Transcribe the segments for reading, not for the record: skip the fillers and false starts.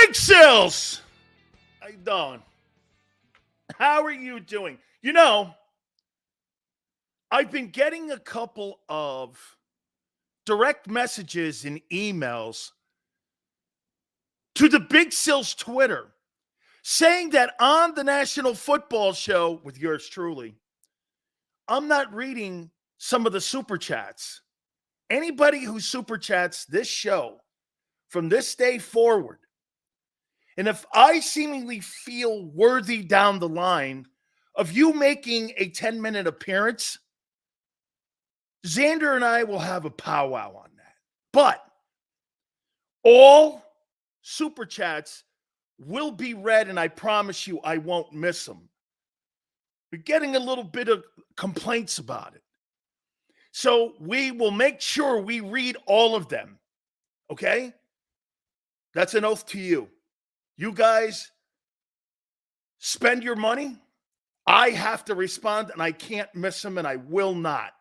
Big Sills! How you doing? How are you doing? You know, I've been getting a couple of direct messages and emails to the Big Sills Twitter saying that on the National Football Show with yours truly, I'm not reading some of the super chats. Anybody who super chats this show from this day forward, and if I seemingly feel worthy down the line of you making a 10-minute appearance, Xander and I will have a powwow on that. But all super chats will be read, and I promise you I won't miss them. We're getting a little bit of complaints about it. So we will make sure we read all of them. Okay? That's an oath to you. You guys spend your money. I have to respond, and I can't miss them, and I will not.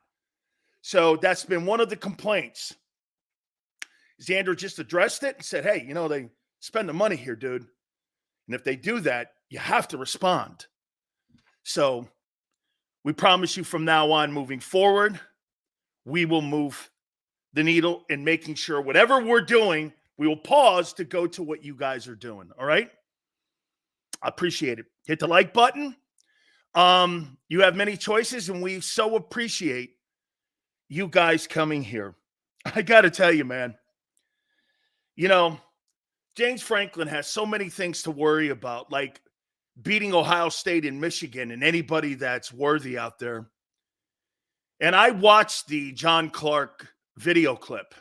So that's been one of the complaints. Xander just addressed it and said, hey, you know, they spend the money here, dude. And if they do that, you have to respond. So we promise you from now on, moving forward, we will move the needle in making sure whatever we're doing, we will pause to go to what you guys are doing. All right? I appreciate it. Hit the like button. You have many choices, and we so appreciate you guys coming here. I got to tell you, man, you know, James Franklin has so many things to worry about, like beating Ohio State and Michigan and anybody that's worthy out there. And I watched the John Clark video clip,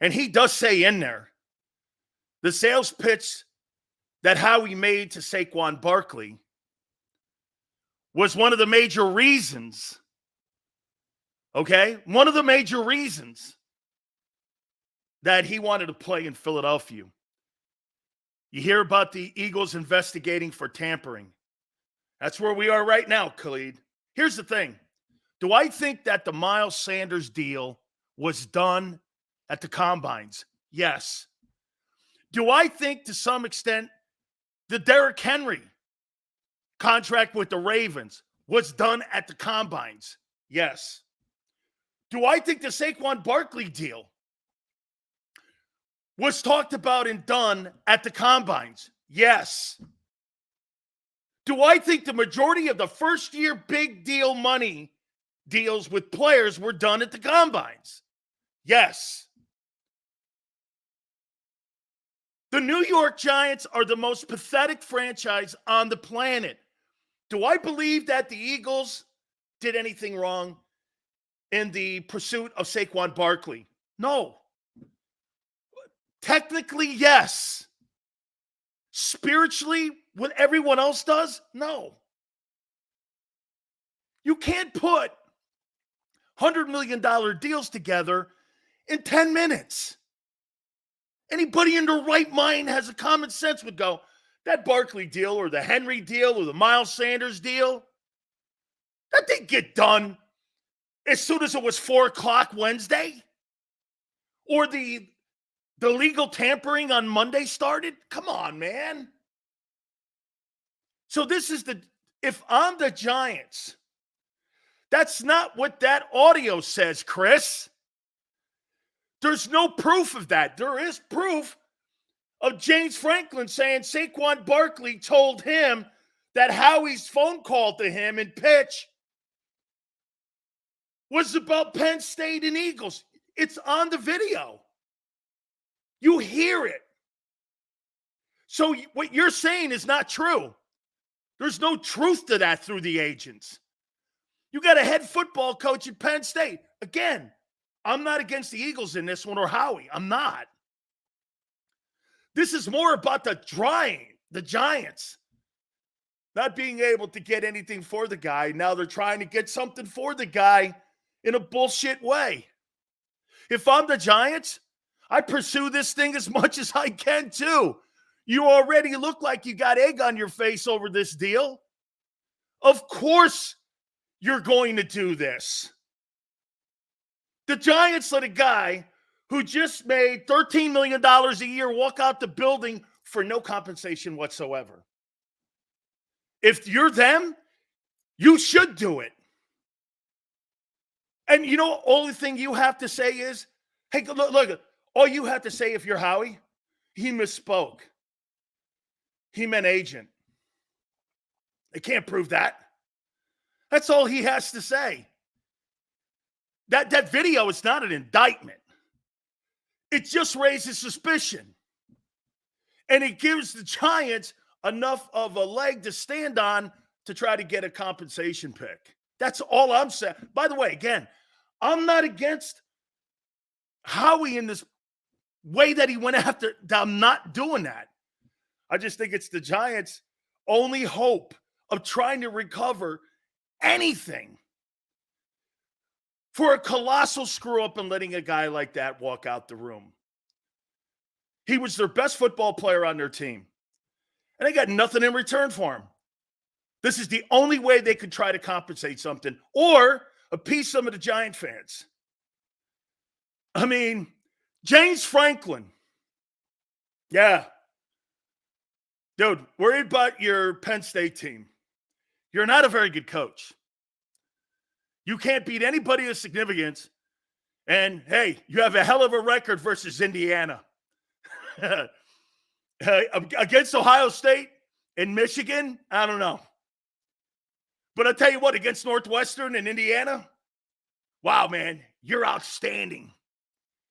and he does say in there, the sales pitch that Howie made to Saquon Barkley was one of the major reasons, okay? One of the major reasons that he wanted to play in Philadelphia. You hear about the Eagles investigating for tampering. That's where we are right now, Khalid. Here's the thing. Do I think that the Miles Sanders deal was done at the Combines? Yes. Do I think to some extent the Derrick Henry contract with the Ravens was done at the Combines? Yes. Do I think the Saquon Barkley deal was talked about and done at the Combines? Yes. Do I think the majority of the first-year big deal money deals with players were done at the Combines? Yes. The New York Giants are the most pathetic franchise on the planet. Do I believe that the Eagles did anything wrong in the pursuit of Saquon Barkley? No. Technically, yes. Spiritually, what everyone else does? No. You can't put $100 million deals together in 10 minutes. Anybody in their right mind has a common sense would go, that Barkley deal or the Henry deal or the Miles Sanders deal, that didn't get done as soon as it was 4 o'clock Wednesday. Or the legal tampering on Monday started. Come on, man. So this is if I'm the Giants, that's not what that audio says, Chris. There's no proof of that. There is proof of James Franklin saying Saquon Barkley told him that Howie's phone call to him and pitch was about Penn State and Eagles. It's on the video. You hear it. So what you're saying is not true. There's no truth to that through the agents. You got a head football coach at Penn State. Again, I'm not against the Eagles in this one or Howie. I'm not. This is more about the Giants not being able to get anything for the guy. Now they're trying to get something for the guy in a bullshit way. If I'm the Giants, I pursue this thing as much as I can too. You already look like you got egg on your face over this deal. Of course you're going to do this. The Giants let a guy who just made $13 million a year walk out the building for no compensation whatsoever. If you're them, you should do it. And you know, only thing you have to say is, hey, look, all you have to say if you're Howie, he misspoke. He meant agent. They can't prove that. That's all he has to say. That video is not an indictment. It just raises suspicion. And it gives the Giants enough of a leg to stand on to try to get a compensation pick. That's all I'm saying. By the way, again, I'm not against Howie in this way that he went after. I'm not doing that. I just think it's the Giants' only hope of trying to recover anything for a colossal screw-up and letting a guy like that walk out the room. He was their best football player on their team, and they got nothing in return for him. This is the only way they could try to compensate something or appease some of the Giant fans. I mean, James Franklin. Yeah. Dude, worried about your Penn State team. You're not a very good coach. You can't beat anybody of significance. And, hey, you have a hell of a record versus Indiana. Against Ohio State and Michigan, I don't know. But I'll tell you what, against Northwestern and Indiana, wow, man, you're outstanding.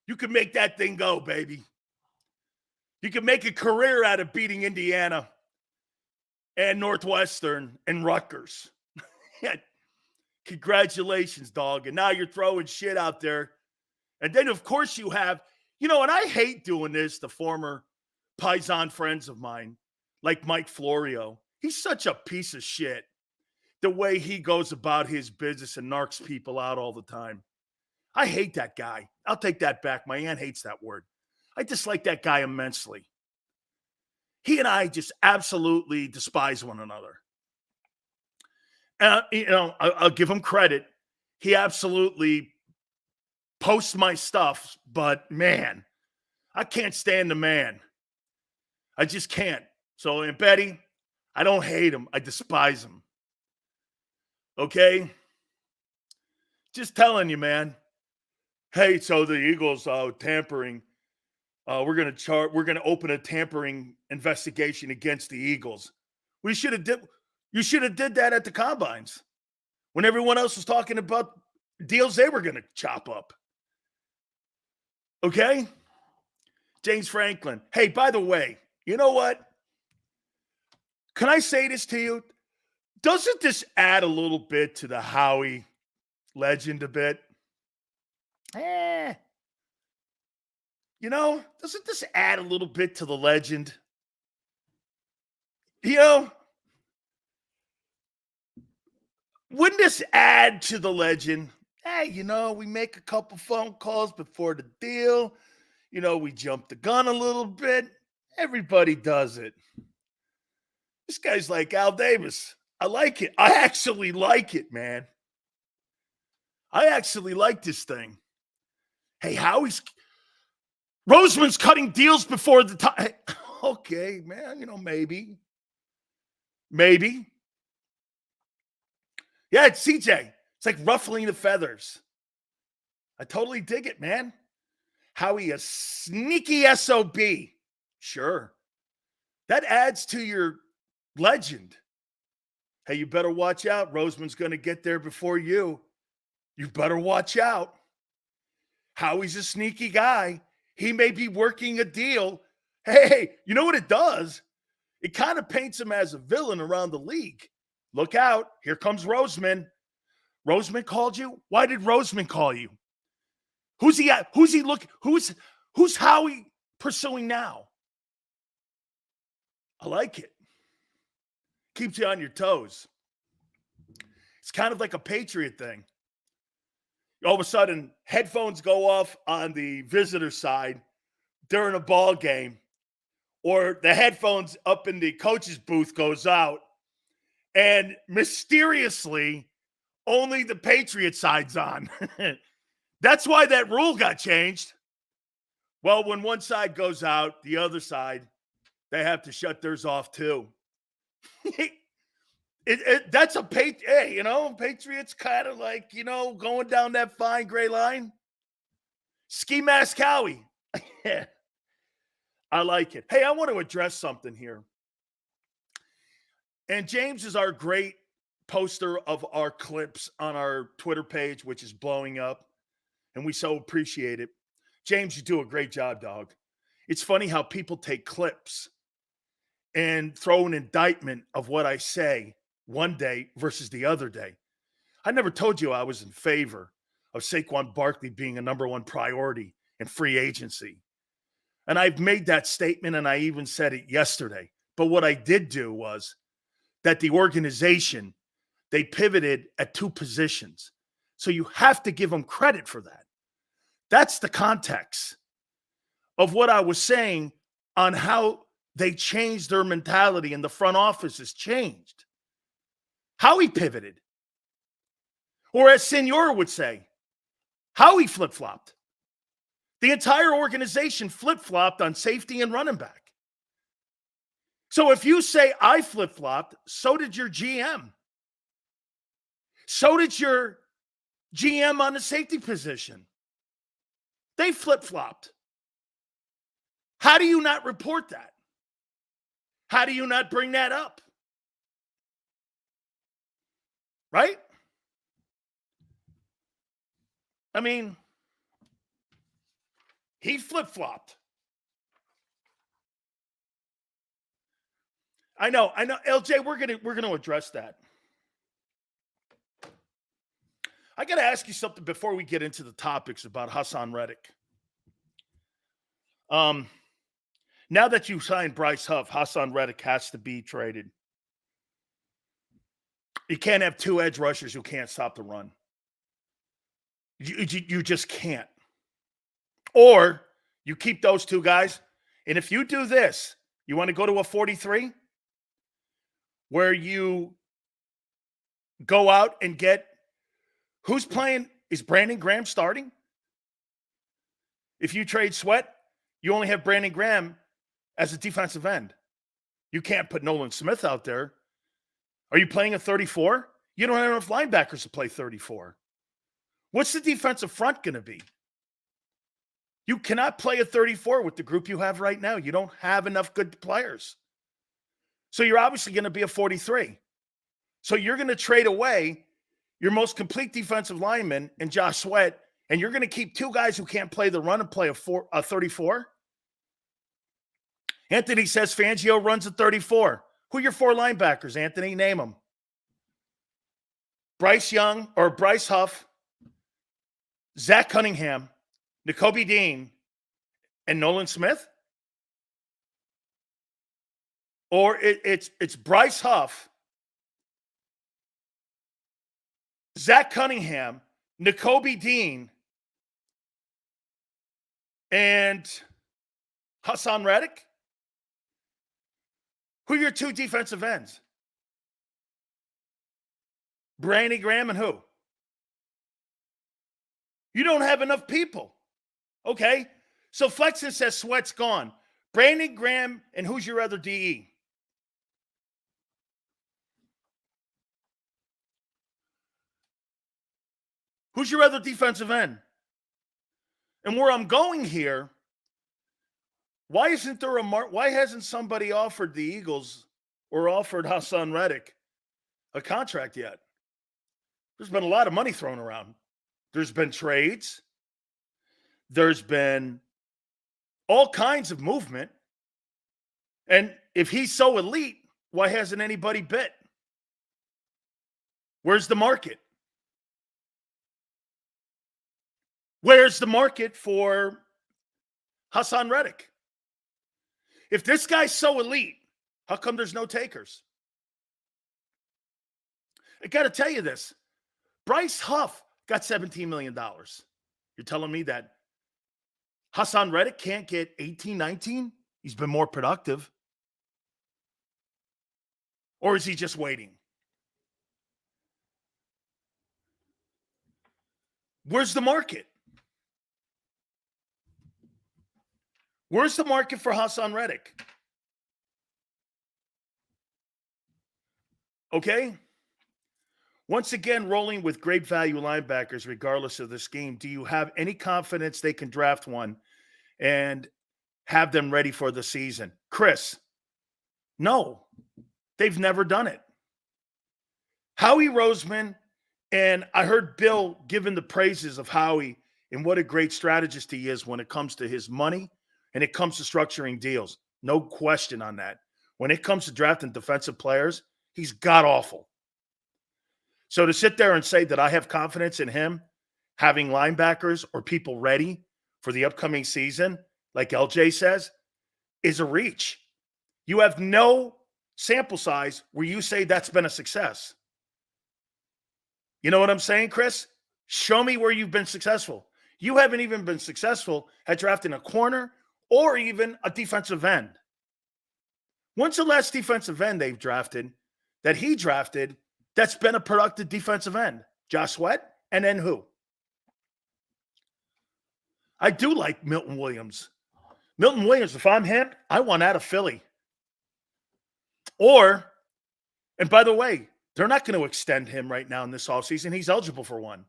You can make that thing go, baby. You can make a career out of beating Indiana and Northwestern and Rutgers. Congratulations, dog. And now you're throwing shit out there. And then, of course, you have, you know, and I hate doing this to former Paisan friends of mine, like Mike Florio. He's such a piece of shit, the way he goes about his business and narcs people out all the time. I hate that guy. I'll take that back. My aunt hates that word. I dislike that guy immensely. He and I just absolutely despise one another. And, you know, I'll give him credit. He absolutely posts my stuff, but man, I can't stand the man. I just can't. So, and Betty, I don't hate him. I despise him. Okay? Just telling you, man. Hey, so the Eagles tampering. We're gonna open a tampering investigation against the Eagles. You should have did that at the combines when everyone else was talking about deals they were gonna chop up. Okay? James Franklin. Hey, by the way, you know what? Can I say this to you? Doesn't this add a little bit to the Howie legend a bit? You know, doesn't this add a little bit to the legend? You know, wouldn't this add to the legend? Hey, you know, we make a couple phone calls before the deal. You know, we jump the gun a little bit. Everybody does it. This guy's like Al Davis. I like it. I actually like it, man. I actually like this thing. Hey, Roseman's cutting deals before the time. Okay, man, you know, maybe. Yeah, it's CJ. It's like ruffling the feathers. I totally dig it, man. Howie, a sneaky SOB. Sure. That adds to your legend. Hey, you better watch out. Roseman's going to get there before you. You better watch out. Howie's a sneaky guy. He may be working a deal. Hey, you know what it does? It kind of paints him as a villain around the league. Look out. Here comes Roseman. Roseman called you? Why did Roseman call you? Who's he at? Who's he looking? Who's Howie pursuing now? I like it. Keeps you on your toes. It's kind of like a Patriot thing. All of a sudden, headphones go off on the visitor side during a ball game, or the headphones up in the coach's booth goes out, and mysteriously, only the Patriot side's on. That's why that rule got changed. Well, when one side goes out, the other side, They have to shut theirs off too. That's a hey, Patriots kind of like, going down that fine gray line. Ski Mask Howie. I like it. Hey, I want to address something here. And James is our great poster of our clips on our Twitter page, which is blowing up. And we so appreciate it. James, you do a great job, dog. It's funny how people take clips and throw an indictment of what I say one day versus the other day. I never told you I was in favor of Saquon Barkley being a number one priority in free agency. And I've made that statement, and I even said it yesterday. But what I did do was that the organization, they pivoted at two positions. So you have to give them credit for that. That's the context of what I was saying on how they changed their mentality and the front office has changed. How he pivoted. Or as Senor would say, how he flip-flopped. The entire organization flip-flopped on safety and running back. So if you say I flip-flopped, so did your GM. So did your GM on the safety position. They flip-flopped. How do you not report that? How do you not bring that up? Right? I mean, he flip-flopped. I know. LJ, we're gonna address that. I got to ask you something before we get into the topics about Hassan Reddick. Now that you signed Bryce Huff, Hassan Reddick has to be traded. You can't have two edge rushers who can't stop the run. You just can't. Or you keep those two guys, and if you do this, you want to go to a 43 where you go out and get who's playing? Is Brandon Graham starting? If you trade Sweat, you only have Brandon Graham as a defensive end. You can't put Nolan Smith out there. Are you playing a 34? You don't have enough linebackers to play 34. What's the defensive front going to be? You cannot play a 34 with the group you have right now. You don't have enough good players. So you're obviously going to be a 43. So you're going to trade away your most complete defensive lineman in Josh Sweat, and you're going to keep two guys who can't play the run and play a 34? Anthony says Fangio runs a 34. Who are your four linebackers, Anthony? Name them. Bryce Huff, Zach Cunningham, Nakobe Dean, and Nolan Smith? Or it's Bryce Huff, Zach Cunningham, Nakobe Dean, and Hassan Reddick? Who are your two defensive ends? Brandon Graham and who? You don't have enough people. Okay, so Flexen says Sweat's gone. Brandon Graham, and who's your other DE? Who's your other defensive end? And where I'm going here, why hasn't somebody offered the Eagles or offered Hassan Reddick a contract yet? There's been a lot of money thrown around. There's been trades. There's been all kinds of movement. And if he's so elite, why hasn't anybody bid? Where's the market? Where's the market for Hassan Reddick? If this guy's so elite, how come there's no takers? I got to tell you this. Bryce Huff got $17 million. You're telling me that Hassan Reddick can't get 18, 19? He's been more productive. Or is he just waiting? Where's the market? Where's the market for Hassan Reddick? Okay? Once again, rolling with great value linebackers, regardless of the scheme, do you have any confidence they can draft one and have them ready for the season? Chris, no, they've never done it. Howie Roseman, and I heard Bill giving the praises of Howie and what a great strategist he is when it comes to his money and it comes to structuring deals. No question on that. When it comes to drafting defensive players, he's god awful. So to sit there and say that I have confidence in him having linebackers or people ready for the upcoming season, like LJ says, is a reach. You have no sample size where you say that's been a success. You know what I'm saying, Chris? Show me where you've been successful. You haven't even been successful at drafting a corner or even a defensive end. When's the last defensive end they've drafted that he drafted that's been a productive defensive end? Josh Sweat, and then who? I do like Milton Williams. Milton Williams, if I'm him, I want out of Philly. Or, and by the way, they're not going to extend him right now in this offseason. He's eligible for one.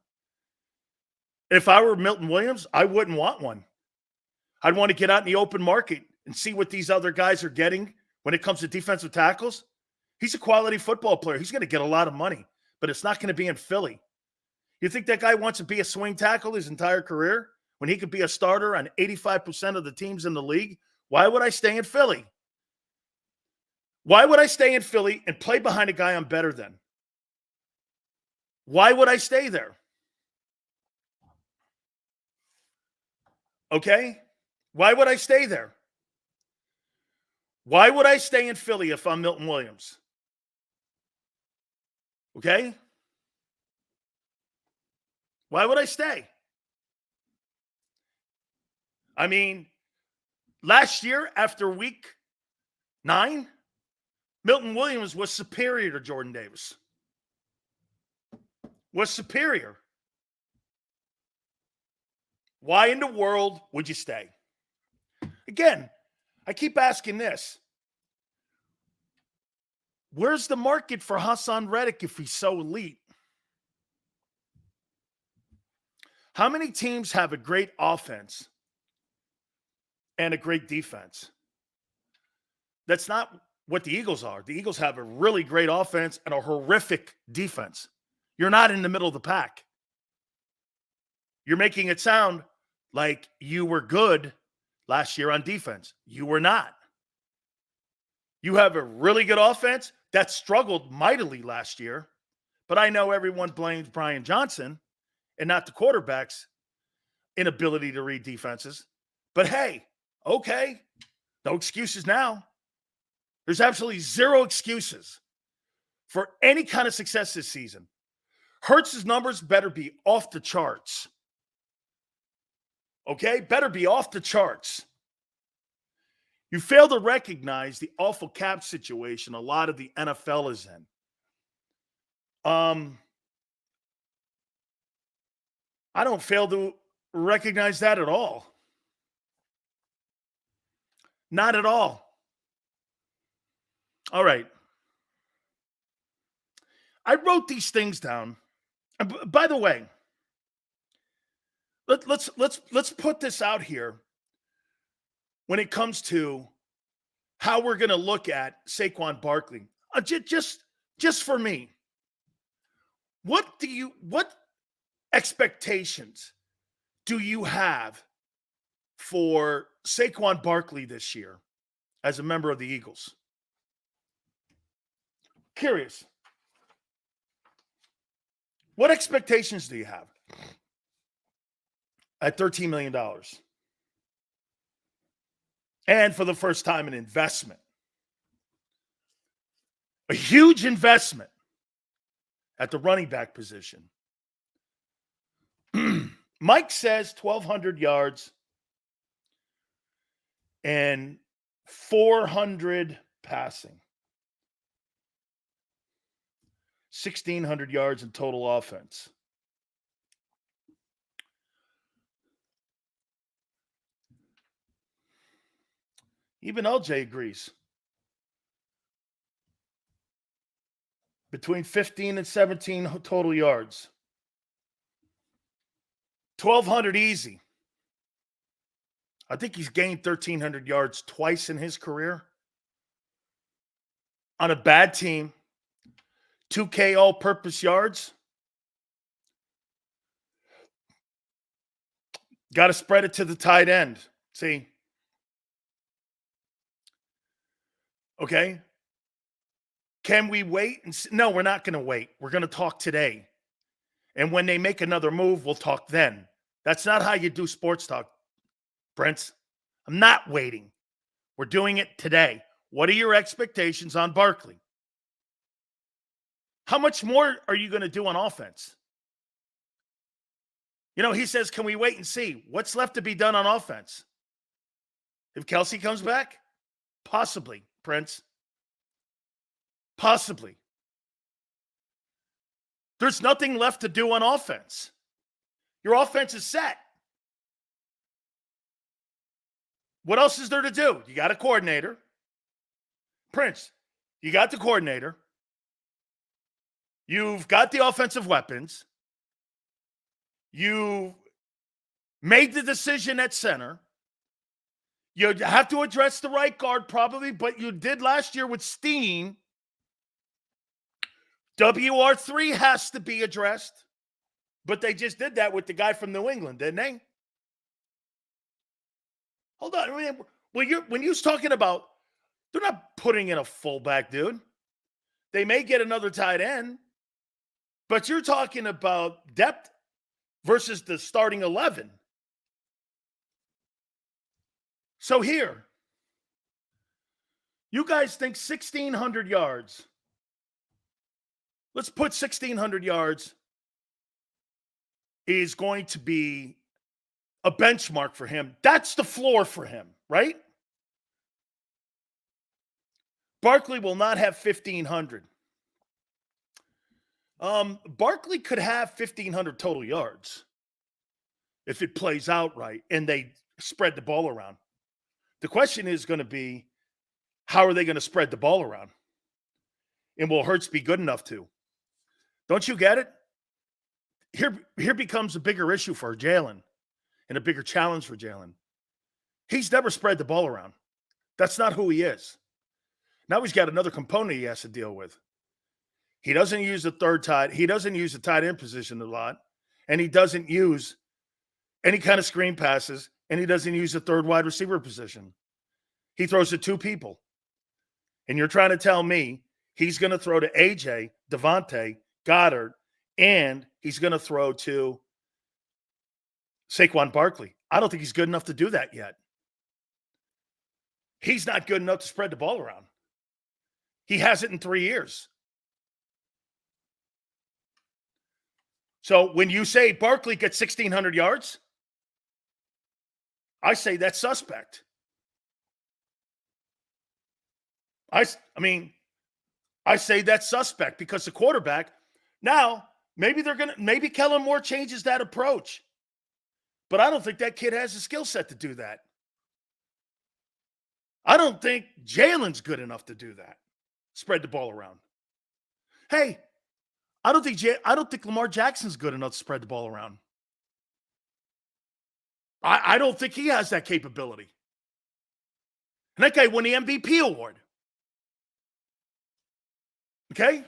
If I were Milton Williams, I wouldn't want one. I'd want to get out in the open market and see what these other guys are getting when it comes to defensive tackles. He's a quality football player. He's going to get a lot of money, but it's not going to be in Philly. You think that guy wants to be a swing tackle his entire career when he could be a starter on 85% of the teams in the league? Why would I stay in Philly? Why would I stay in Philly and play behind a guy I'm better than? Why would I stay there? Okay? Why would I stay there? Why would I stay in Philly if I'm Milton Williams? Okay? Why would I stay? I mean, last year after week 9, Milton Williams was superior to Jordan Davis. Was superior. Why in the world would you stay? Again, I keep asking this. Where's the market for Hassan Reddick if he's so elite? How many teams have a great offense and a great defense? That's not what the Eagles are. The Eagles have a really great offense and a horrific defense. You're not in the middle of the pack. You're making it sound like you were good last year on defense. You were not. You have a really good offense that struggled mightily last year, but I know everyone blames Brian Johnson and not the quarterback's inability to read defenses. But hey, okay, no excuses now. There's absolutely zero excuses for any kind of success this season. Hurts's numbers better be off the charts. Okay? Better be off the charts. You fail to recognize the awful cap situation a lot of the NFL is in. I don't fail to recognize that at all. Not at all. All right. I wrote these things down. By the way, let's put this out here when it comes to how we're going to look at Saquon Barkley. Just for me, what expectations do you have for Saquon Barkley this year as a member of the Eagles? Curious. What expectations do you have at $13 million? And for the first time, an investment. A huge investment at the running back position. Mike says 1,200 yards and 400 passing. 1,600 yards in total offense. Even LJ agrees. between 15 and 17 total yards. 1,200 easy. I think he's gained 1,300 yards twice in his career. On a bad team, 2K all-purpose yards. Got to spread it to the tight end. See? Okay? Can we wait? No, we're not going to wait. We're going to talk today. And when they make another move, we'll talk then. That's not how you do sports talk, Prince. I'm not waiting. We're doing it today. What are your expectations on Barkley? How much more are you going to do on offense? You know, he says, can we wait and see? What's left to be done on offense? If Kelsey comes back? Possibly, Prince. Possibly. There's nothing left to do on offense. Your offense is set. What else is there to do? You got a coordinator. Prince, you got the coordinator. You've got the offensive weapons. You made the decision at center. You have to address the right guard probably, but you did last year with Steen. WR3 has to be addressed, but they just did that with the guy from New England, didn't they? Hold on. I mean, when you was talking about, they're not putting in a fullback, dude. They may get another tight end, but you're talking about depth versus the starting 11. So here, you guys think 1,600 yards. Let's put 1,600 yards is going to be a benchmark for him. That's the floor for him, right? Barkley will not have 1,500. Barkley could have 1,500 total yards if it plays out right and they spread the ball around. The question is going to be, how are they going to spread the ball around? And will Hurts be good enough to? Don't you get it? Here becomes a bigger issue for Jalen and a bigger challenge for Jalen. He's never spread the ball around. That's not who he is. Now he's got another component he has to deal with. He doesn't use the third tight. He doesn't use the tight end position a lot. And he doesn't use any kind of screen passes. And he doesn't use the third wide receiver position. He throws to two people. And you're trying to tell me he's going to throw to AJ, Devontae, Goddard, and he's going to throw to Saquon Barkley. I don't think he's good enough to do that yet. He's not good enough to spread the ball around. He hasn't in 3 years. So when you say Barkley gets 1,600 yards, I say that's suspect. I say that's suspect because the quarterback, now maybe Kellen Moore changes that approach. But I don't think that kid has the skill set to do that. I don't think Jalen's good enough to do that. Spread the ball around. Hey, I don't think Lamar Jackson's good enough to spread the ball around. I don't think he has that capability. And that guy won the MVP award. Okay?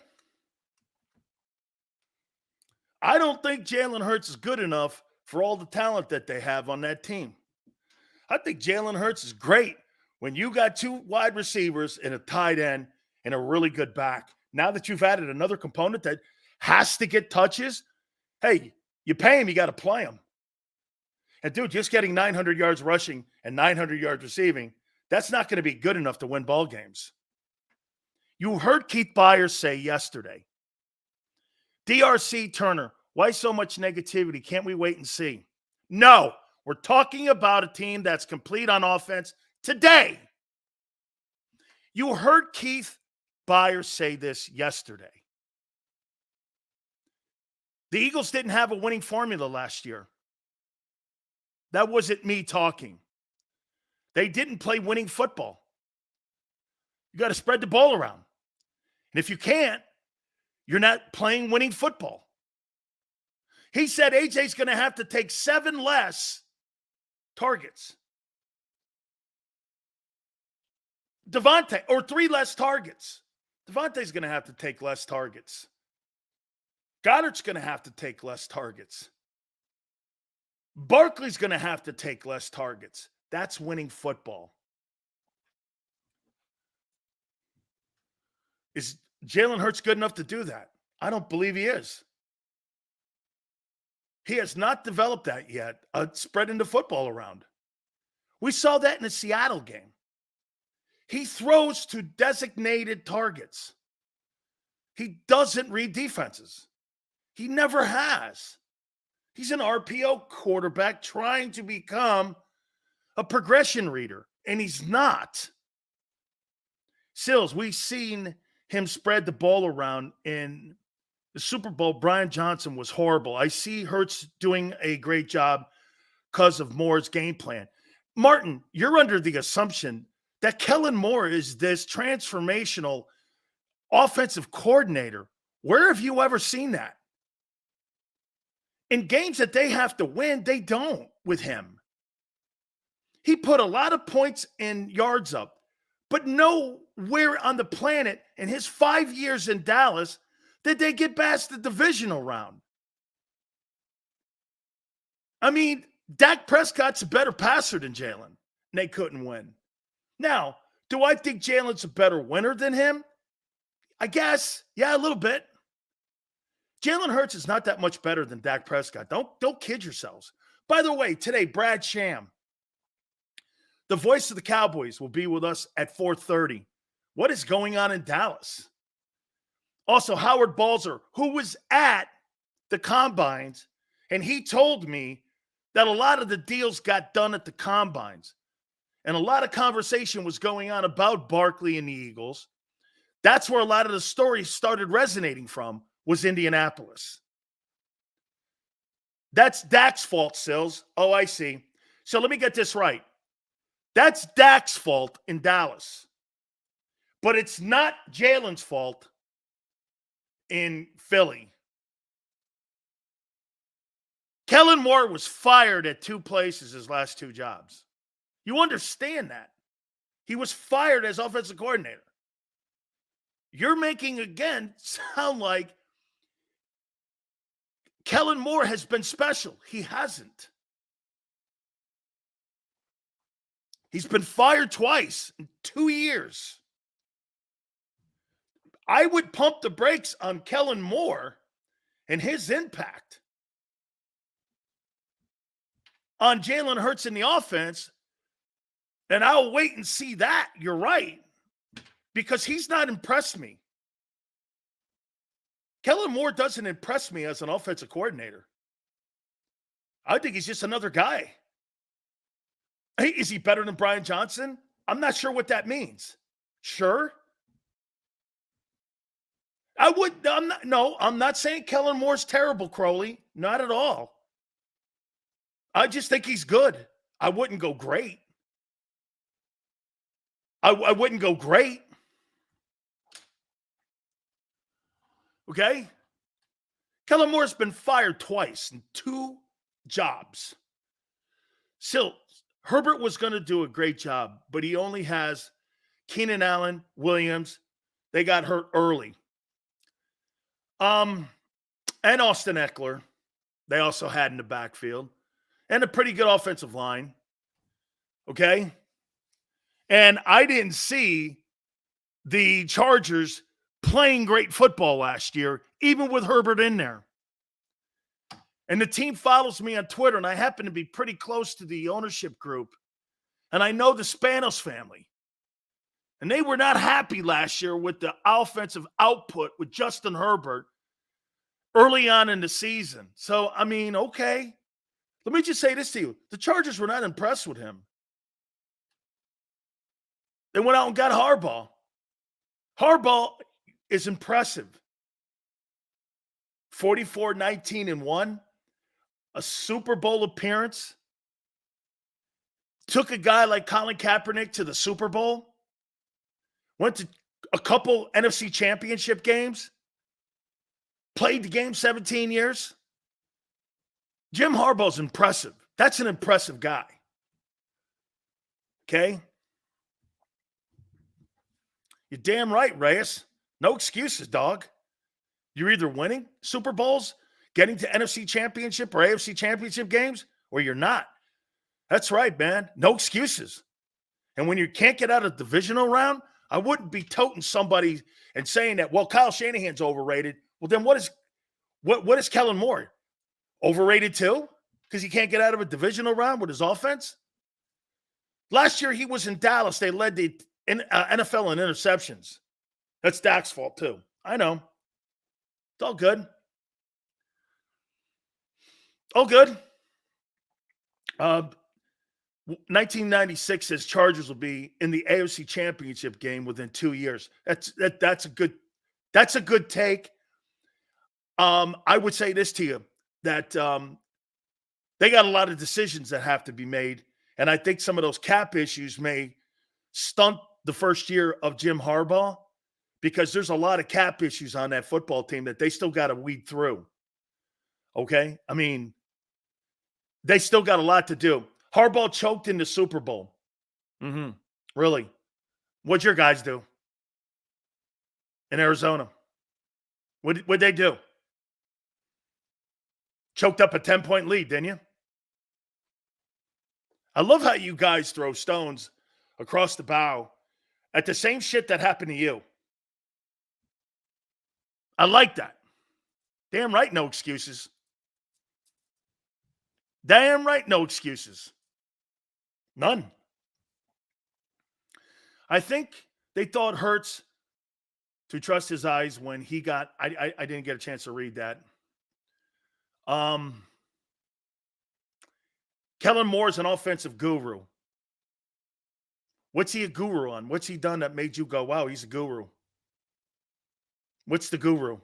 I don't think Jalen Hurts is good enough for all the talent that they have on that team. I think Jalen Hurts is great when you got two wide receivers and a tight end and a really good back. Now that you've added another component that has to get touches, hey, you pay him, you got to play him. And, dude, just getting 900 yards rushing and 900 yards receiving, that's not going to be good enough to win ball games. You heard Keith Byers say yesterday, DRC Turner, why so much negativity? Can't we wait and see? No, we're talking about a team that's complete on offense today. You heard Keith Byers say this yesterday. The Eagles didn't have a winning formula last year. That wasn't me talking. They didn't play winning football. You got to spread the ball around. And if you can't, You're not playing winning football. He said AJ's going to have to take 7 less targets. Devontae, or 3 less targets. Devontae's going to have to take less targets. Goddard's going to have to take less targets. Barkley's going to have to take less targets. That's winning football. Is Jalen Hurts good enough to do that? I don't believe he is. He has not developed that yet, spreading the football around. We saw that in the Seattle game. He throws to designated targets. He doesn't read defenses. He never has. He's an RPO quarterback trying to become a progression reader, and he's not. Sills, we've seen him spread the ball around in the Super Bowl. Brian Johnson was horrible. I see Hurts doing a great job because of Moore's game plan. Martin, you're under the assumption that Kellen Moore is this transformational offensive coordinator. Where have you ever seen that? In games that they have to win, they don't with him. He put a lot of points and yards up, but nowhere on the planet in his 5 years in Dallas did they get past the divisional round. I mean, Dak Prescott's a better passer than Jalen, and they couldn't win. Now, do I think Jalen's a better winner than him? I guess. Yeah, a little bit. Jalen Hurts is not that much better than Dak Prescott. Don't kid yourselves. By the way, today, Brad Sham, the voice of the Cowboys, will be with us at 4:30. What is going on in Dallas? Also, Howard Balzer, who was at the Combines, and he told me that a lot of the deals got done at the Combines. And a lot of conversation was going on about Barkley and the Eagles. That's where a lot of the stories started resonating from, was Indianapolis. That's Dak's fault, Sills. Oh, I see. So let me get this right. That's Dak's fault in Dallas. But it's not Jalen's fault in Philly. Kellen Moore was fired at 2 places his last 2 jobs. You understand that. He was fired as offensive coordinator. You're making, again, sound like Kellen Moore has been special. He hasn't. He's been fired twice in 2 years. I would pump the brakes on Kellen Moore and his impact on Jalen Hurts in the offense, and I'll wait and see that. You're right, because he's not impressed me. Kellen Moore doesn't impress me as an offensive coordinator. I think he's just another guy. Hey, is he better than Brian Johnson? I'm not sure what that means. Sure. I'm not saying Kellen Moore's terrible, Crowley. Not at all. I just think he's good. I wouldn't go great. I wouldn't go great. Okay? Kellen Moore's been fired twice in 2 jobs. Still, Herbert was going to do a great job, but he only has Keenan Allen, Williams. They got hurt early. And Austin Eckler, they also had in the backfield. And a pretty good offensive line. Okay? And I didn't see the Chargers playing great football last year, even with Herbert in there. And the team follows me on Twitter, and I happen to be pretty close to the ownership group. And I know the Spanos family. And they were not happy last year with the offensive output with Justin Herbert early on in the season. So, I mean, okay. Let me just say this to you. The Chargers were not impressed with him. They went out and got Harbaugh. Harbaugh is impressive. 44-19-1. A Super Bowl appearance. Took a guy like Colin Kaepernick to the Super Bowl. Went to a couple NFC championship games. played the game 17 years. Jim Harbaugh's impressive. That's an impressive guy. Okay? You're damn right, Reyes. No excuses, dog. You're either winning Super Bowls, getting to NFC Championship or AFC Championship games, or you're not. That's right, man. No excuses. And when you can't get out of the divisional round, I wouldn't be toting somebody and saying that, well, Kyle Shanahan's overrated. Well, then what is Kellen Moore? Overrated too? Because he can't get out of a divisional round with his offense? Last year he was in Dallas. They led the NFL in interceptions. That's Dak's fault too. I know. It's all good. All good. 1996 says Chargers will be in the AFC Championship game within 2 years. That's a good take. I would say this to you, that they got a lot of decisions that have to be made, and I think some of those cap issues may stunt the first year of Jim Harbaugh, because there's a lot of cap issues on that football team that they still got to weed through. Okay? I mean, they still got a lot to do. Harbaugh choked in the Super Bowl. Really? What'd your guys do in Arizona? What'd they do? Choked up a 10-point lead, didn't you? I love how you guys throw stones across the bow at the same shit that happened to you. I like that. Damn right, no excuses. Damn right, no excuses. None. I think they thought Hurts to trust his eyes when he got, I didn't get a chance to read that. Kellen Moore's an offensive guru. What's he a guru on? What's he done that made you go, wow, he's a guru? What's the guru?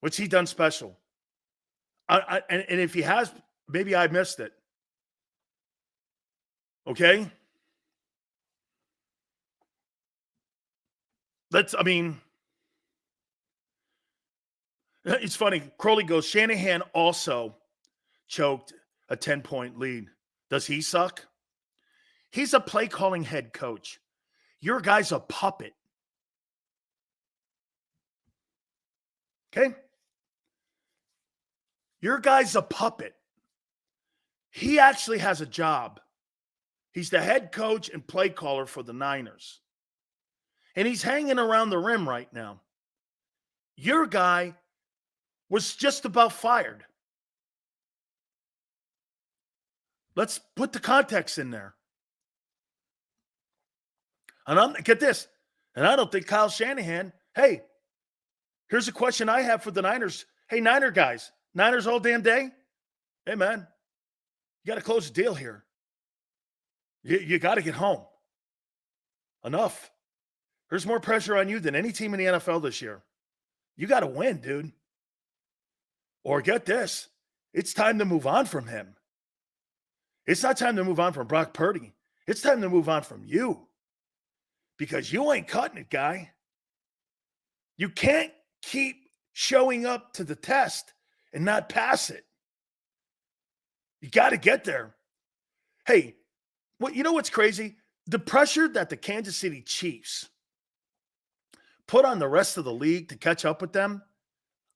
What's he done special? And if he has, maybe I missed it. Okay? It's funny. Crowley goes, Shanahan also choked a 10-point lead. Does he suck? He's a play calling head coach. Your guy's a puppet. Okay? Your guy's a puppet. He actually has a job. He's the head coach and play caller for the Niners. And he's hanging around the rim right now. Your guy was just about fired. Let's put the context in there. And get this. And I don't think Kyle Shanahan, hey, here's a question I have for the Niners. Hey, Niner guys, Niners all damn day? Hey, man, you got to close the deal here. You got to get home. Enough. There's more pressure on you than any team in the NFL this year. You got to win, dude. Or get this. It's time to move on from him. It's not time to move on from Brock Purdy. It's time to move on from you. Because you ain't cutting it, guy. You can't keep showing up to the test and not pass it. You got to get there. Hey, you know what's crazy? The pressure that the Kansas City Chiefs put on the rest of the league to catch up with them,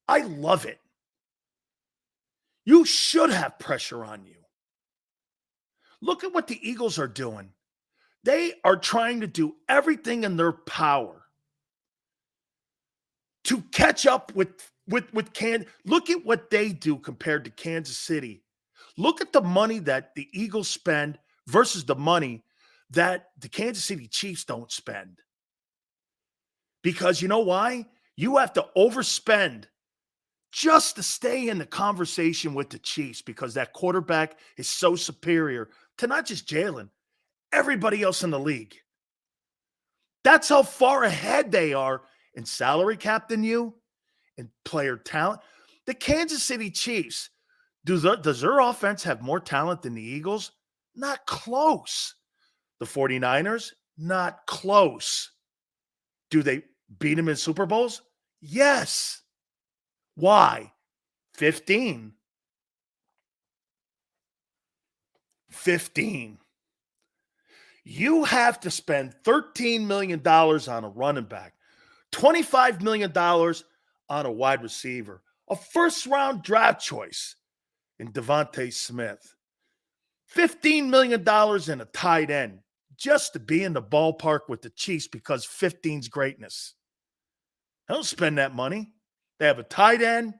I love it. You should have pressure on you. Look at what the Eagles are doing. They are trying to do everything in their power to catch up with Kansas. Look at what they do compared to Kansas City. Look at the money that the Eagles spend versus the money that the Kansas City Chiefs don't spend. Because you know why? You have to overspend just to stay in the conversation with the Chiefs, because that quarterback is so superior to not just Jalen, everybody else in the league. That's how far ahead they are in salary cap than you, in player talent. The Kansas City Chiefs, does their offense have more talent than the Eagles? Not close. The 49ers, not close. Do they beat them in Super Bowls? Yes. Why? 15. 15. You have to spend $13 million on a running back, $25 million on a wide receiver, a first-round draft choice in Devontae Smith, $15 million in a tight end just to be in the ballpark with the Chiefs because 15's greatness. They don't spend that money. They have a tight end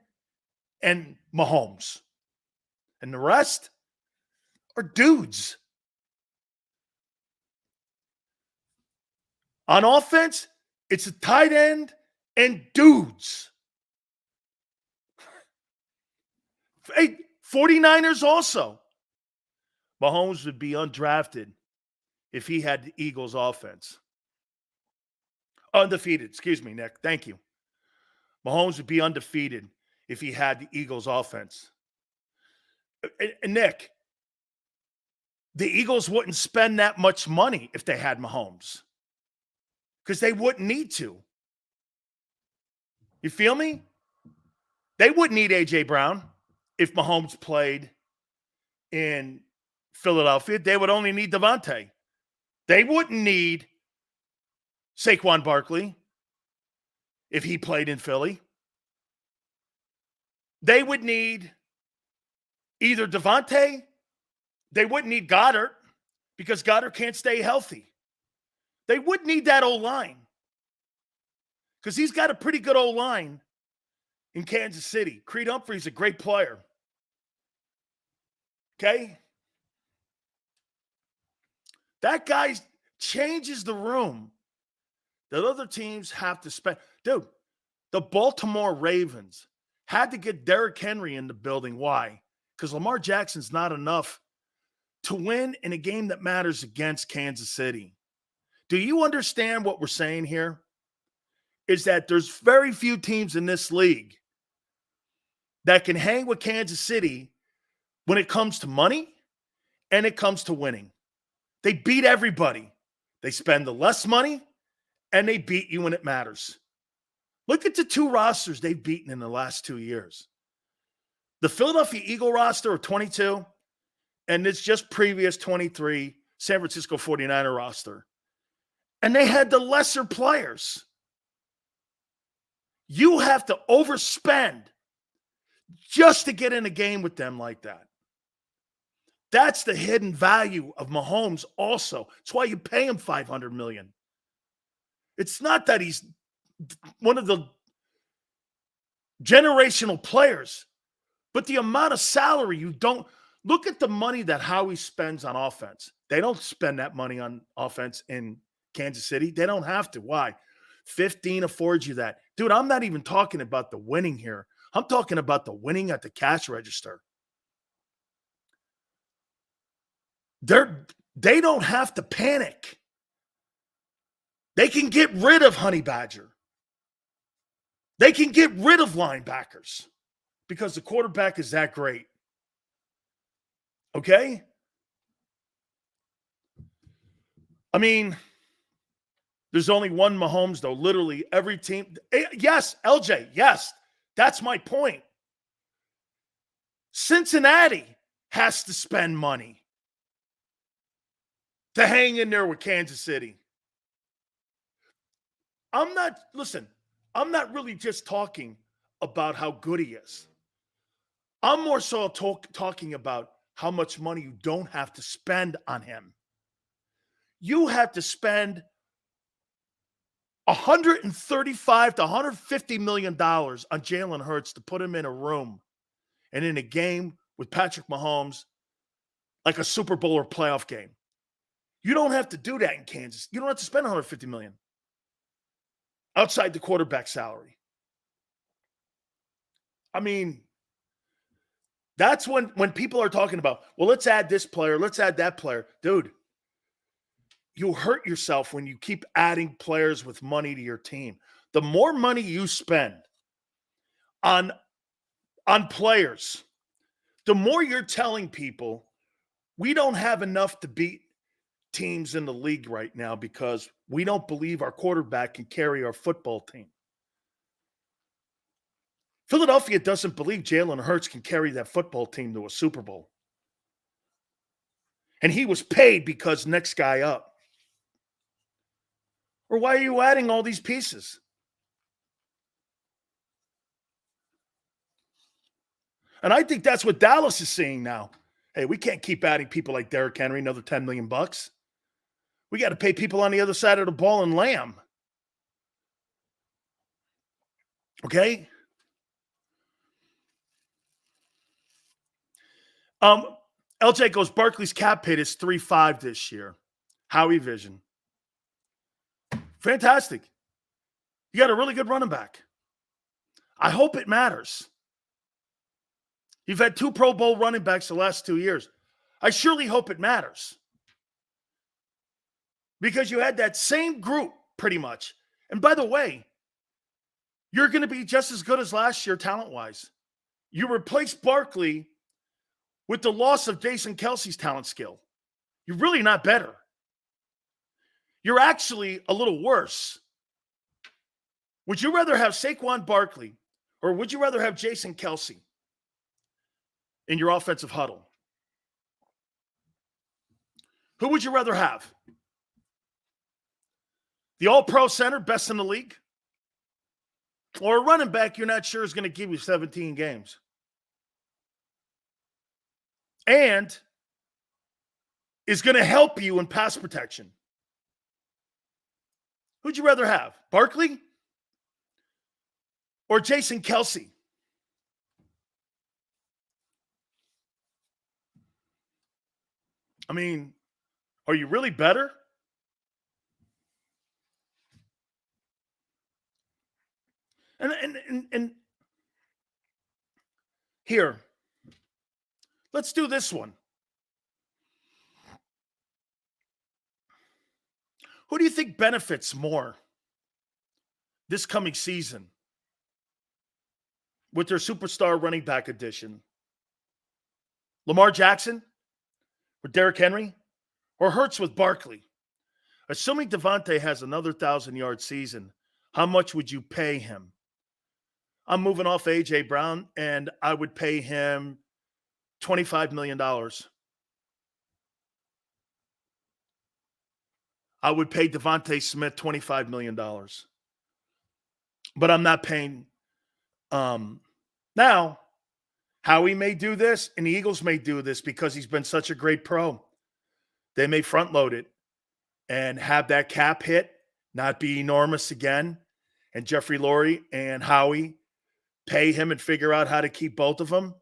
and Mahomes. And the rest are dudes. On offense, it's a tight end and dudes. Hey, 49ers also. Mahomes would be undrafted if he had the Eagles offense. Undefeated. Excuse me, Nick. Thank you. Mahomes would be undefeated if he had the Eagles offense. And Nick, the Eagles wouldn't spend that much money if they had Mahomes because they wouldn't need to. You feel me? They wouldn't need A.J. Brown if Mahomes played in Philadelphia. They would only need Devontae. They wouldn't need Saquon Barkley if he played in Philly. They would need either Devontae. They wouldn't need Goddard because Goddard can't stay healthy. They would need that O-line because he's got a pretty good O-line in Kansas City. Creed Humphrey's a great player. Okay? That guy changes the room that other teams have to spend. Dude, the Baltimore Ravens had to get Derrick Henry in the building. Why? Because Lamar Jackson's not enough to win in a game that matters against Kansas City. Do you understand what we're saying here? Is that there's very few teams in this league that can hang with Kansas City when it comes to money and it comes to winning. They beat everybody. They spend the less money and they beat you when it matters. Look at the two rosters they've beaten in the last 2 years. The Philadelphia Eagle roster of 22 and this just previous 23 San Francisco 49er roster. And they had the lesser players. You have to overspend just to get in a game with them like that. That's the hidden value of Mahomes also. It's why you pay him $500 million. It's not that he's one of the generational players, but the amount of salary you don't look at the money that Howie spends on offense. They don't spend that money on offense in Kansas City. They don't have to. Why? 15 affords you that. Dude, I'm not even talking about the winning here. I'm talking about the winning at the cash register. They don't have to panic. They can get rid of Honey Badger. They can get rid of linebackers because the quarterback is that great. Okay? I mean, there's only one Mahomes, though. Literally every team. Yes, LJ, yes. That's my point. Cincinnati has to spend money to hang in there with Kansas City. I'm not really just talking about how good he is. I'm more so talking about how much money you don't have to spend on him. You have to spend $135 to $150 million on Jalen Hurts to put him in a room and in a game with Patrick Mahomes like a Super Bowl or playoff game. You don't have to do that in Kansas. You don't have to spend $150 million outside the quarterback salary. I mean, that's when people are talking about, well, let's add this player, let's add that player. Dude, you hurt yourself when you keep adding players with money to your team. The more money you spend on players, the more you're telling people we don't have enough to beat teams in the league right now because we don't believe our quarterback can carry our football team. Philadelphia doesn't believe Jalen Hurts can carry that football team to a Super Bowl. And he was paid because next guy up. Or why are you adding all these pieces? And I think that's what Dallas is seeing now. Hey, we can't keep adding people like Derrick Henry, another $10 million. We got to pay people on the other side of the ball and Lamb. Okay? LJ goes, Barkley's cap hit is 3.5 this year. Howie Vision. Fantastic. You got a really good running back. I hope it matters. You've had 2 Pro Bowl running backs the last 2 years. I surely hope it matters. Because you had that same group, pretty much. And by the way, you're going to be just as good as last year, talent-wise. You replaced Barkley with the loss of Jason Kelce's talent skill. You're really not better. You're actually a little worse. Would you rather have Saquon Barkley or would you rather have Jason Kelce in your offensive huddle? Who would you rather have? The all-pro center, best in the league? Or a running back you're not sure is going to give you 17 games? And is going to help you in pass protection? Who'd you rather have? Barkley or Jason Kelce? I mean, are you really better? And here, let's do this one. Who do you think benefits more this coming season with their superstar running back addition? Lamar Jackson or Derrick Henry or Hurts with Barkley? Assuming Devontae has another 1,000-yard season, how much would you pay him? I'm moving off A.J. Brown, and I would pay him $25 million. I would pay Devontae Smith $25 million. But I'm not paying. Now, Howie may do this, and the Eagles may do this because he's been such a great pro. They may front load it and have that cap hit not be enormous again. And Jeffrey Lurie and Howie pay him and figure out how to keep both of them.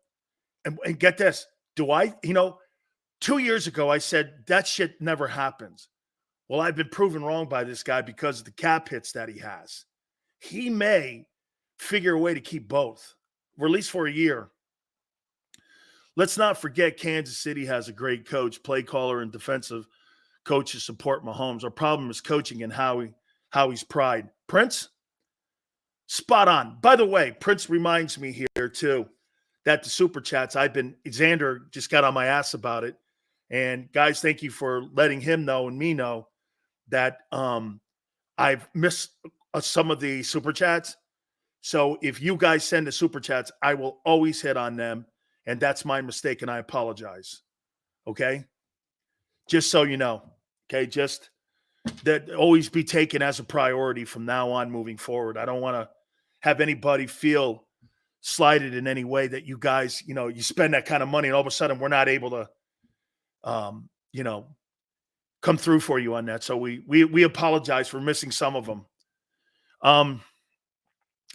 And get this. 2 years ago, I said that shit never happens. Well, I've been proven wrong by this guy because of the cap hits that he has. He may figure a way to keep both, or at least for a year. Let's not forget Kansas City has a great coach, play caller, and defensive coach to support Mahomes. Our problem is coaching and Howie's pride. Prince? Spot on. By the way, Prince reminds me here, too, that the Super Chats, Xander just got on my ass about it. And guys, thank you for letting him know and me know that I've missed some of the Super Chats. So if you guys send the Super Chats, I will always hit on them. And that's my mistake, and I apologize. Okay? Just so you know. Okay? Just that always be taken as a priority from now on moving forward. I don't want to have anybody feel slighted in any way that you guys, you spend that kind of money and all of a sudden we're not able to, come through for you on that. So we apologize for missing some of them.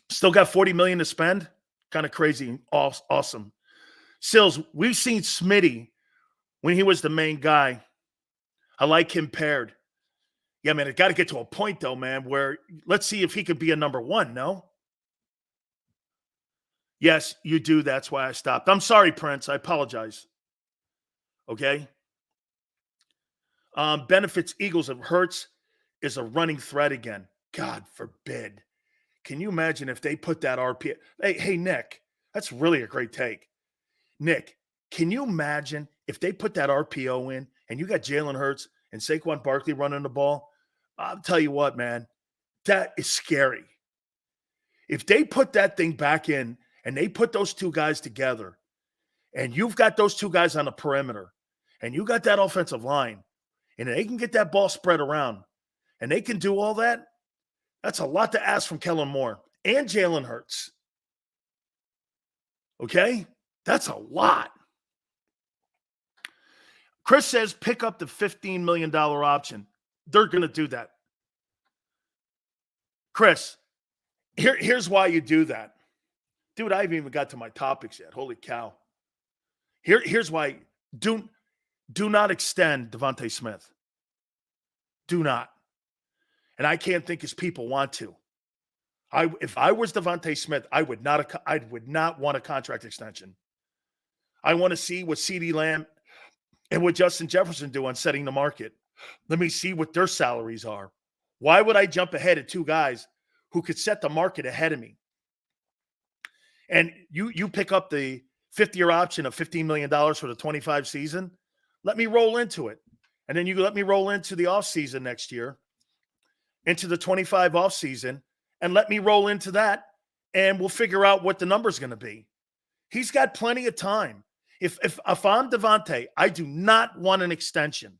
Still got $40 million to spend. Kind of crazy. Awesome. Sills, we've seen Smitty when he was the main guy. I like him paired. Yeah, man, it got to get to a point, though, man, where let's see if he could be a number one, no? Yes, you do. That's why I stopped. I'm sorry, Prince. I apologize. Okay? Benefits Eagles of Hurts is a running threat again. God forbid. Can you imagine if they put that RP? Hey, Nick, that's really a great take. Nick, can you imagine if they put that RPO in and you got Jalen Hurts and Saquon Barkley running the ball? I'll tell you what, man, that is scary. If they put that thing back in and they put those two guys together, and you've got those two guys on the perimeter, and you got that offensive line, and they can get that ball spread around, and they can do all that, that's a lot to ask from Kellen Moore and Jalen Hurts. Okay? That's a lot. Chris says pick up the $15 million option. They're going to do that. Chris, here's why you do that. Dude, I haven't even got to my topics yet. Holy cow. Here's why. Do not extend Devontae Smith. Do not. And I can't think his people want to. If I was Devontae Smith, I would not want a contract extension. I want to see what CeeDee Lamb and what Justin Jefferson do on setting the market. Let me see what their salaries are. Why would I jump ahead of two guys who could set the market ahead of me? And you pick up the 5th-year option of $15 million for the 25 season. Let me roll into it. And then you let me roll into the offseason next year, into the 25 offseason, and let me roll into that, and we'll figure out what the number's going to be. He's got plenty of time. If I'm Devontae, I do not want an extension.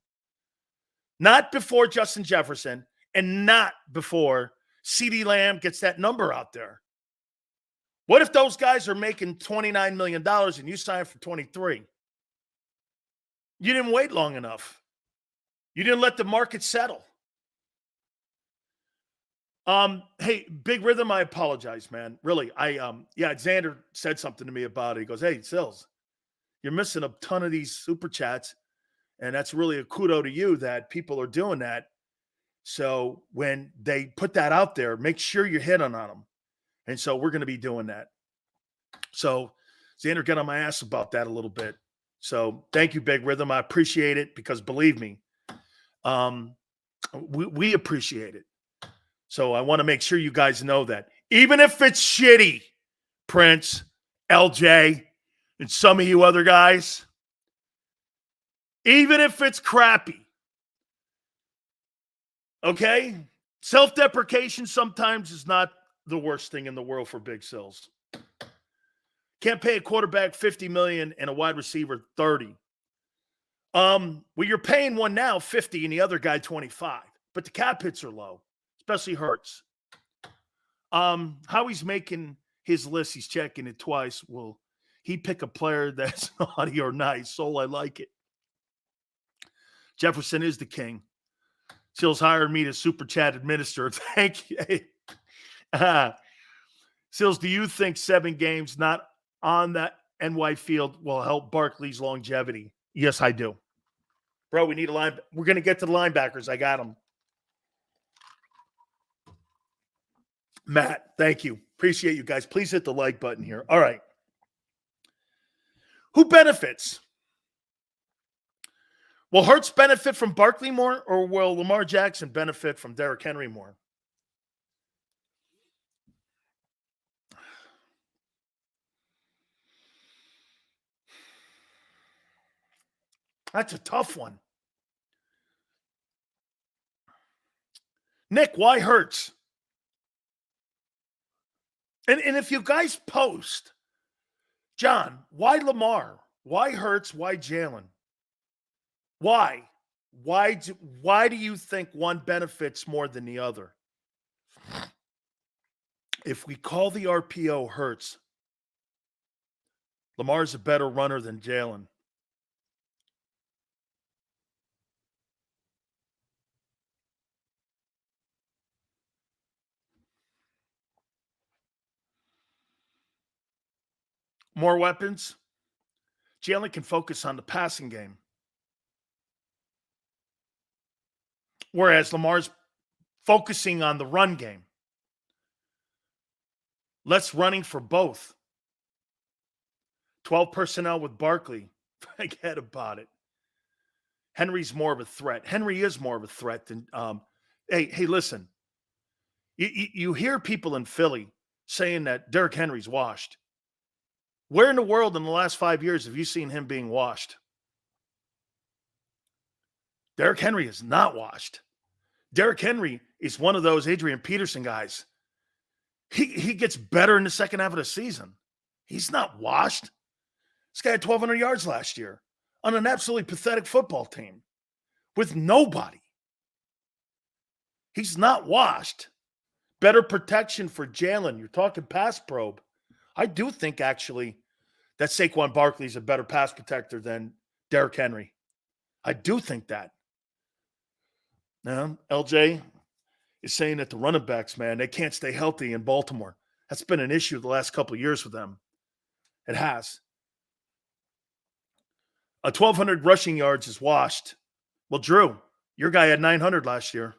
Not before Justin Jefferson and not before CeeDee Lamb gets that number out there. What if those guys are making $29 million and you sign for 23? You didn't wait long enough. You didn't let the market settle. Hey, Big Rhythm, I apologize, man. Really, Xander said something to me about it. He goes, hey, Sills, you're missing a ton of these super chats, and that's really a kudo to you that people are doing that. So when they put that out there, make sure you're hitting on them. And so we're going to be doing that. So Xander got on my ass about that a little bit. So thank you, Big Rhythm. I appreciate it because believe me, we appreciate it. So I want to make sure you guys know that. Even if it's shitty, Prince, LJ, and some of you other guys, even if it's crappy, okay? Self-deprecation sometimes is not the worst thing in the world for Big Sills. Can't pay a quarterback $50 million and a wide receiver $30. Well, you're paying one now $50 and the other guy $25. But the cap hits are low, especially Hurts. How he's making his list, he's checking it twice. Will he pick a player that's naughty or nice? Soul, I like it. Jefferson is the king. Sills hired me to super chat administrator. Thank you. Sills, do you think 7 games not on that NY field will help Barkley's longevity? Yes, I do. Bro, we need a line. We're going to get to the linebackers. I got them. Matt, thank you. Appreciate you guys. Please hit the like button here. All right. Who benefits? Will Hurts benefit from Barkley more, or will Lamar Jackson benefit from Derrick Henry more? That's a tough one. Nick, why Hurts? And if you guys post, John, why Lamar? Why Hurts? Why Jalen? Why? Why do you think one benefits more than the other? If we call the RPO Hurts, Lamar's a better runner than Jalen. More weapons. Jalen can focus on the passing game. Whereas Lamar's focusing on the run game. Less running for both. 12 personnel with Barkley. Forget about it. Henry's more of a threat. Henry is more of a threat than hey, listen. You hear people in Philly saying that Derrick Henry's washed. Where in the world in the last 5 years have you seen him being washed? Derrick Henry is not washed. Derrick Henry is one of those Adrian Peterson guys. He gets better in the second half of the season. He's not washed. This guy had 1,200 yards last year on an absolutely pathetic football team with nobody. He's not washed. Better protection for Jalen. You're talking pass probe. I do think, actually, that Saquon Barkley is a better pass protector than Derrick Henry. I do think that. Now, LJ is saying that the running backs, man, they can't stay healthy in Baltimore. That's been an issue the last couple of years with them. It has. 1,200 rushing yards is washed. Well, Drew, your guy had 900 last year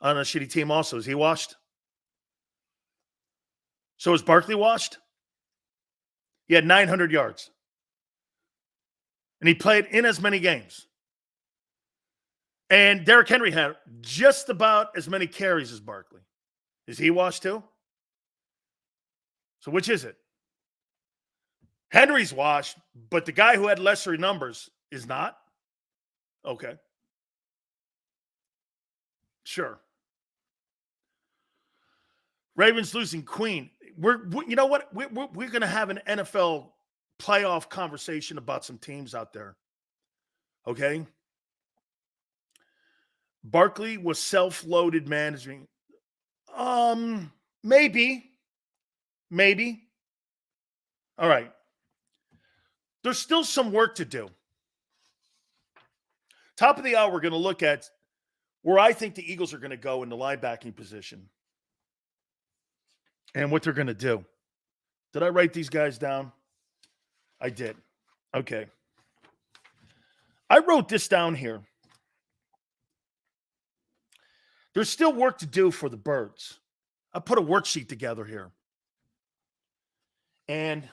on a shitty team also. Is he washed? So is Barkley washed? He had 900 yards. And he played in as many games. And Derrick Henry had just about as many carries as Barkley. Is he washed too? So which is it? Henry's washed, but the guy who had lesser numbers is not? Okay. Sure. Ravens losing Queen. You know what? We're going to have an NFL playoff conversation about some teams out there. Okay? Barkley was self-loaded managing. Maybe. All right. There's still some work to do. Top of the hour, we're going to look at where I think the Eagles are going to go in the linebacking position and what they're going to do. Did I write these guys down? I did. Okay. I wrote this down here. There's still work to do for the Birds. I put a worksheet together here. And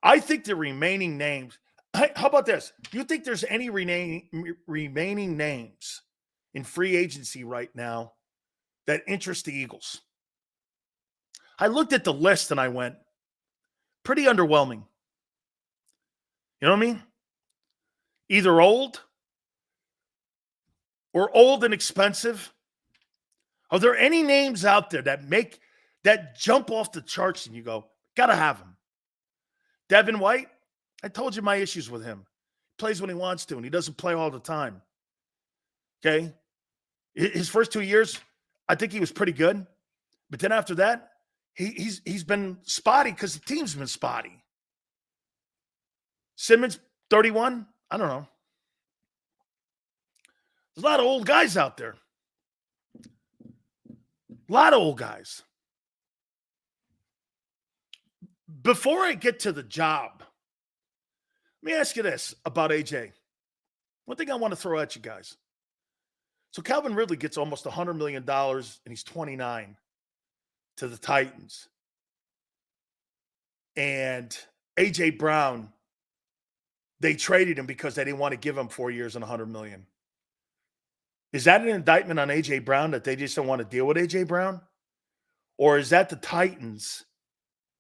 I think the remaining names, how about this? Do you think there's any remaining names in free agency right now that interest the Eagles? I looked at the list and I went, pretty underwhelming. You know what I mean? Either old or old and expensive. Are there any names out there that jump off the charts and you go, gotta have him? Devin White, I told you my issues with him. He plays when he wants to, and he doesn't play all the time. Okay? His first 2 years, I think he was pretty good. But then after that, he's been spotty because the team's been spotty. Simmons, 31, I don't know. There's a lot of old guys out there. A lot of old guys. Before I get to the job, let me ask you this about AJ. One thing I want to throw at you guys. So Calvin Ridley gets almost $100 million, and he's 29 to the Titans. And AJ Brown, they traded him because they didn't want to give him 4 years and $100 million. Is that an indictment on AJ Brown that they just don't want to deal with AJ Brown? Or is that the Titans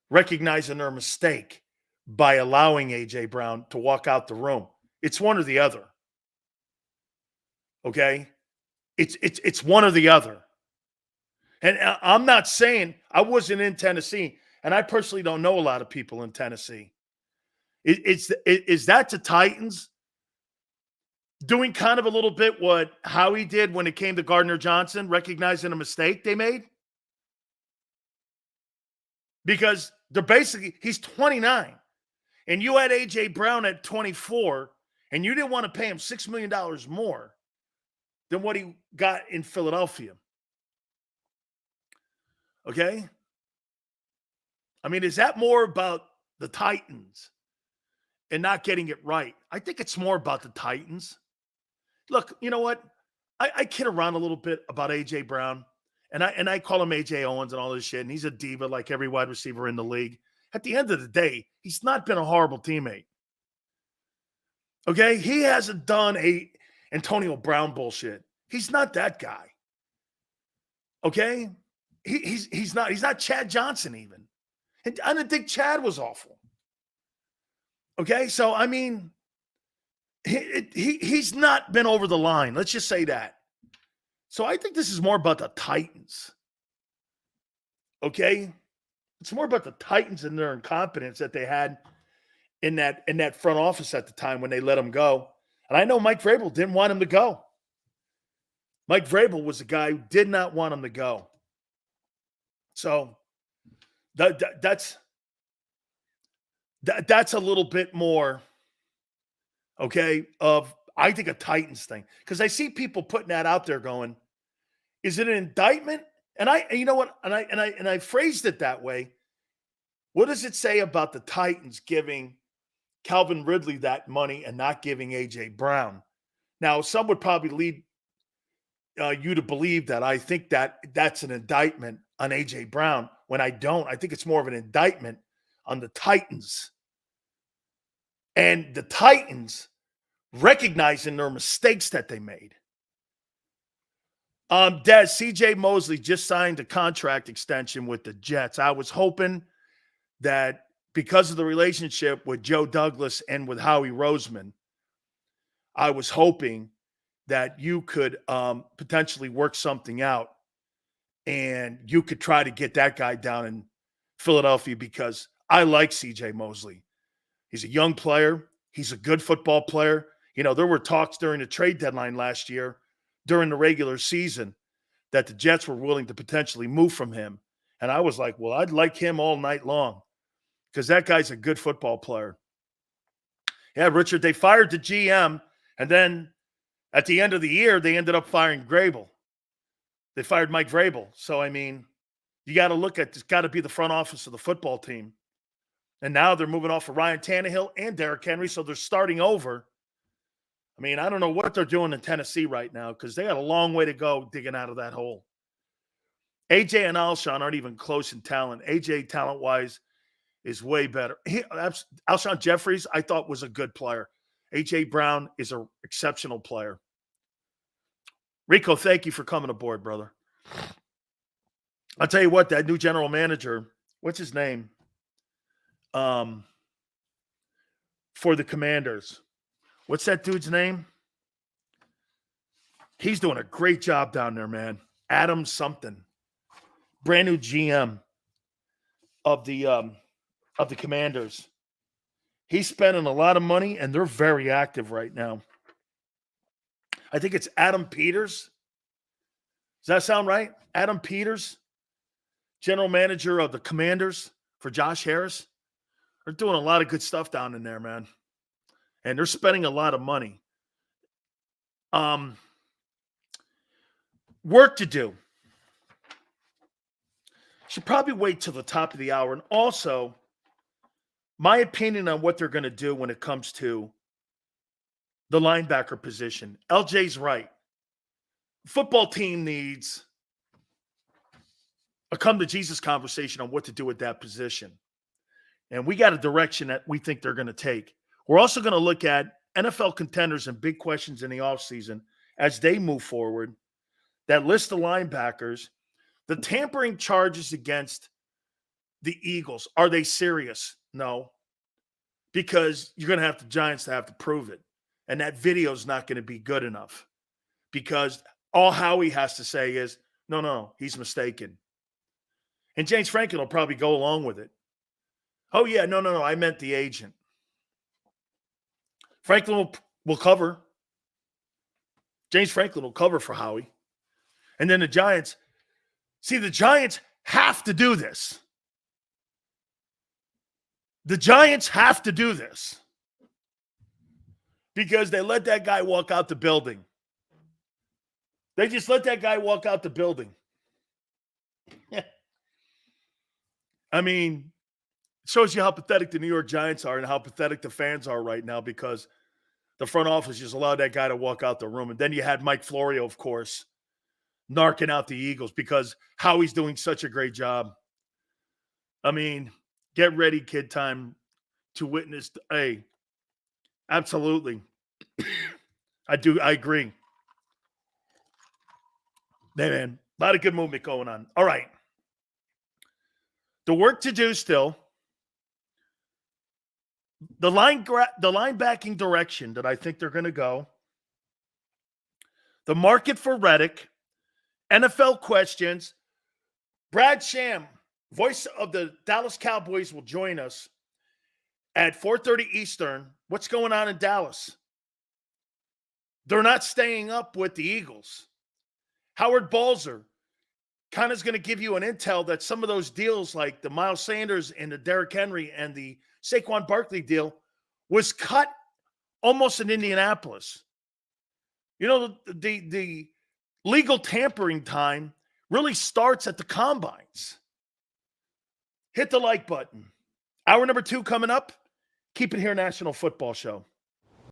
recognizing their mistake by allowing AJ Brown to walk out the room? It's one or the other. Okay? It's one or the other. And I'm not saying I wasn't in Tennessee, and I personally don't know a lot of people in Tennessee. Is that the Titans doing kind of a little bit what Howie did when it came to Gardner Johnson, recognizing a mistake they made? Because they're basically, he's 29, and you had A.J. Brown at 24, and you didn't want to pay him $6 million more than what he got in Philadelphia. Okay? I mean, is that more about the Titans and not getting it right? I think it's more about the Titans. Look, you know what? I kid around a little bit about A.J. Brown, and I call him A.J. Owens and all this shit, and he's a diva like every wide receiver in the league. At the end of the day, he's not been a horrible teammate. Okay? He hasn't done a Antonio Brown bullshit. He's not that guy. Okay? He's not Chad Johnson even. And I didn't think Chad was awful. Okay? So, I mean, he's not been over the line. Let's just say that. So I think this is more about the Titans. Okay? It's more about the Titans and their incompetence that they had in that front office at the time when they let him go. And I know Mike Vrabel didn't want him to go. Mike Vrabel was a guy who did not want him to go. So that's a little bit more, okay, of I think a Titans thing. Because I see people putting that out there going, is it an indictment? And you know what? And I phrased it that way. What does it say about the Titans giving Calvin Ridley that money and not giving A.J. Brown? Now, some would probably lead you to believe that I think that that's an indictment on A.J. Brown when I don't. I think it's more of an indictment on the Titans. And the Titans recognizing their mistakes that they made. Des, C.J. Mosley just signed a contract extension with the Jets. I was hoping that because of the relationship with Joe Douglas and with Howie Roseman, I was hoping that you could potentially work something out and you could try to get that guy down in Philadelphia because I like C.J. Mosley. He's a young player. He's a good football player. You know, there were talks during the trade deadline last year, during the regular season, that the Jets were willing to potentially move from him. And I was like, well, I'd like him all night long because that guy's a good football player. Yeah, Richard, they fired the GM, and then at the end of the year, they ended up firing Vrabel. They fired Mike Vrabel. So, I mean, you got to look at it's got to be the front office of the football team. And now they're moving off of Ryan Tannehill and Derrick Henry, so they're starting over. I mean, I don't know what they're doing in Tennessee right now because they got a long way to go digging out of that hole. AJ and Alshon aren't even close in talent. AJ, talent-wise, is way better. Alshon Jeffries, I thought, was a good player. AJ Brown is an exceptional player. Rico, thank you for coming aboard, brother. I'll tell you what, that new general manager, what's his name? For the Commanders. What's that dude's name? He's doing a great job down there, man. Adam something. Brand new GM of the Commanders. He's spending a lot of money, and they're very active right now. I think it's Adam Peters. Does that sound right? Adam Peters, general manager of the Commanders for Josh Harris. They're doing a lot of good stuff down in there, man. And they're spending a lot of money. Work to do. Should probably wait till the top of the hour. And also, my opinion on what they're going to do when it comes to the linebacker position. LJ's right. Football team needs a come-to-Jesus conversation on what to do with that position. And we got a direction that we think they're going to take. We're also going to look at NFL contenders and big questions in the offseason as they move forward. That list of linebackers, the tampering charges against the Eagles, are they serious? No. Because you're going to have the Giants to have to prove it. And that video is not going to be good enough. Because all Howie has to say is, no, he's mistaken. And James Franklin will probably go along with it. Oh, yeah, no, I meant the agent. Franklin will cover. James Franklin will cover for Howie. And then the Giants. See, the Giants have to do this. The Giants have to do this. Because they let that guy walk out the building. They just let that guy walk out the building. I mean, it shows you how pathetic the New York Giants are and how pathetic the fans are right now because the front office just allowed that guy to walk out the room. And then you had Mike Florio, of course, narking out the Eagles because Howie's doing such a great job. I mean, get ready, kid time, to witness. Hey, absolutely. I agree. Hey, man, a lot of good movement going on. All right. The work to do still. The linebacking direction that I think they're going to go. The market for Reddick. NFL questions. Brad Sham, Voice of the Dallas Cowboys will join us at 4:30 Eastern. What's going on in Dallas? They're not staying up with the Eagles. Howard Balzer kind of is going to give you an intel that some of those deals, like the Miles Sanders and the Derrick Henry and the Saquon Barkley deal, was cut almost in Indianapolis. You know, the legal tampering time really starts at the combines. Hit the like button. Hour number 2 coming up. Keep it here, National Football Show.